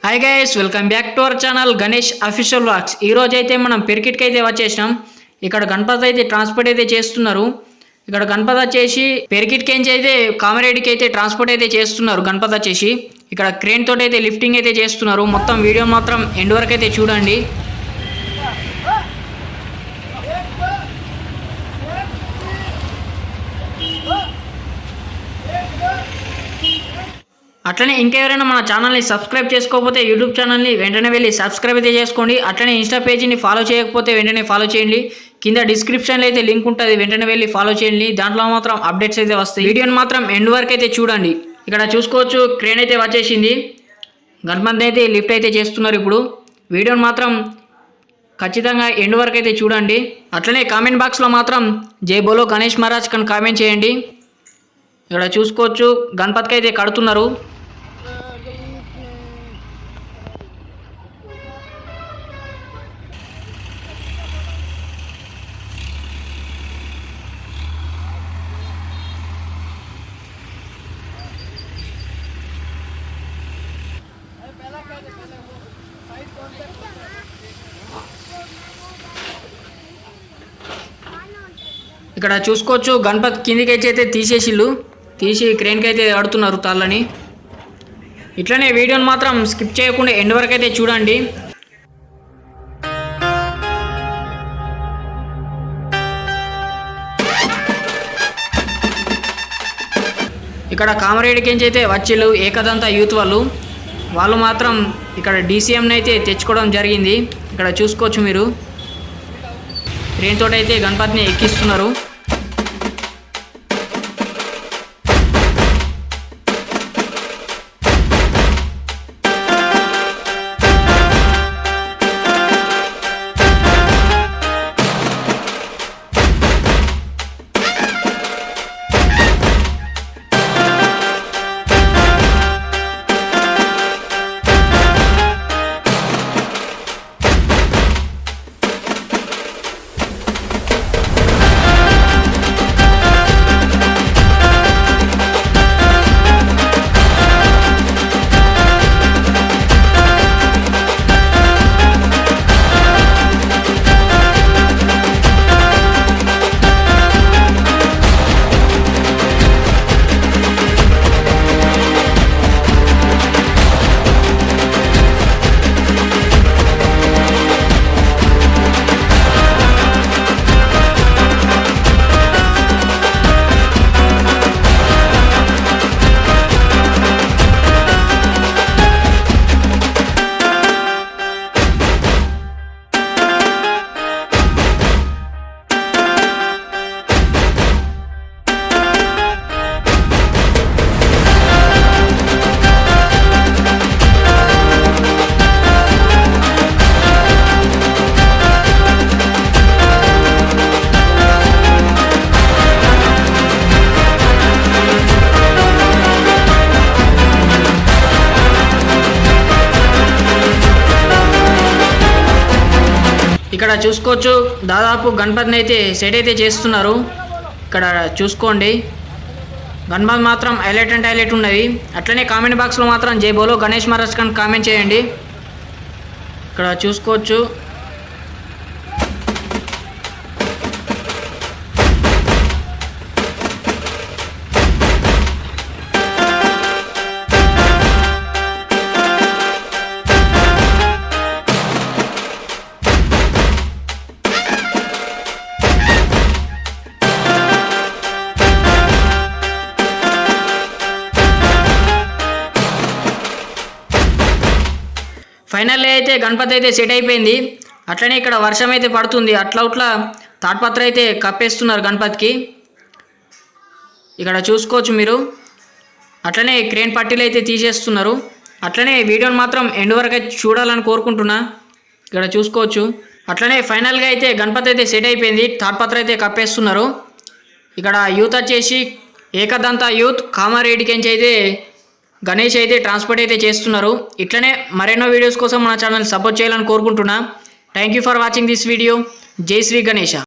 Hi guys, welcome back to our channel Ganesh official vlogs. ఈ రోజు అయితే మనం పెరికిట్కి అయితే వచ్చేసినాం. ఇక్కడ గణపతి అయితే ట్రాన్స్పోర్ట్ అయితే చేస్తున్నారు. ఇక్కడ గణపతి వచ్చేసి పెరికిట్కి అయితే కామారెడ్డికి అయితే ట్రాన్స్పోర్ట్ అయితే చేస్తున్నారు. గణపతి వచ్చేసి ఇక్కడ క్రేన్ తోటి అయితే లిఫ్టింగ్ అయితే చేస్తున్నారు. మొత్తం వీడియో మాత్రం ఎండ్ వరకు అయితే చూడండి. అట్లనే ఇంకెవరైనా మన ఛానల్ని సబ్స్క్రైబ్ చేసుకోకపోతే యూట్యూబ్ ఛానల్ని వెంటనే వెళ్ళి సబ్స్క్రైబ్ అయితే చేసుకోండి. అట్లనే ఇన్స్టా పేజీని ఫాలో చేయకపోతే వెంటనే ఫాలో చేయండి. కింద డిస్క్రిప్షన్లో అయితే లింక్ ఉంటుంది, వెంటనే వెళ్ళి ఫాలో చేయండి. దాంట్లో మాత్రం అప్డేట్స్ అయితే వస్తాయి. వీడియోని మాత్రం ఎండ్ వరకు అయితే చూడండి. ఇక్కడ చూసుకోవచ్చు, క్రేన్ అయితే వచ్చేసింది. గణపతి అయితే లిఫ్ట్ అయితే చేస్తున్నారు. ఇప్పుడు వీడియోని మాత్రం ఖచ్చితంగా ఎండ్ వరకు అయితే చూడండి. అట్లనే కామెంట్ బాక్స్లో మాత్రం జై బోలో గణేష్ మహారాజ్ కని కామెంట్ చేయండి. ఇక్కడ చూసుకోవచ్చు, గణపతికి అయితే కడుతున్నారు. ఇక్కడ చూసుకోవచ్చు, గణపతి కిందికి అయితే తీసి క్రేన్కి అయితే ఆడుతున్నారు తాళ్ళని. ఇట్లనే వీడియోని మాత్రం స్కిప్ చేయకుండా ఎండ్ వరకు అయితే చూడండి. ఇక్కడ కామారెడ్డికి అయితే వచ్చిళ్ళు ఏకదంత యూత్ వాళ్ళు మాత్రం ఇక్కడ డీసీఎంని అయితే తెచ్చుకోవడం జరిగింది. ఇక్కడ చూసుకోవచ్చు మీరు, ట్రైన్ తోటి అయితే గణపతిని ఎక్కిస్తున్నారు. ఇక్కడ చూసుకోవచ్చు, దాదాపు గణపతిని అయితే సెట్ అయితే చేస్తున్నారు. ఇక్కడ చూసుకోండి, గణపతి మాత్రం హైలైట్ అంటే హైలైట్ ఉన్నది. అట్లనే కామెంట్ బాక్స్లో మాత్రం జై బోలో గణేష్ మహారాజ్ కని కామెంట్ చేయండి. ఇక్కడ చూసుకోవచ్చు, ఫైనల్లీ అయితే గణపతి అయితే సెట్ అయిపోయింది. అట్లనే ఇక్కడ వర్షం అయితే పడుతుంది. అట్లా తాడ్పత్ర అయితే కప్పేస్తున్నారు గణపతికి. ఇక్కడ చూసుకోవచ్చు మీరు, అట్లనే క్రేన్ పట్టీలు అయితే తీసేస్తున్నారు. అట్లనే వీడియోని మాత్రం ఎండ్ వరకు అయితే చూడాలని కోరుకుంటున్నా. ఇక్కడ చూసుకోవచ్చు, అట్లనే ఫైనల్గా అయితే గణపతి అయితే సెట్ అయిపోయింది. తాడ్పత్ర అయితే కప్పేస్తున్నారు. ఇక్కడ యూత్ వచ్చేసి ఏకదంత యూత్ కామారెడ్డికి అయితే గణేష్ అయితే ట్రాన్స్పోర్ట్ అయితే చేస్తున్నారు. ఇట్లనే మరెన్నో వీడియోస్ కోసం మన ఛానల్ సపోర్ట్ చేయాలని కోరుకుంటున్నా. Thank you for watching this video. జై శ్రీ గణేష.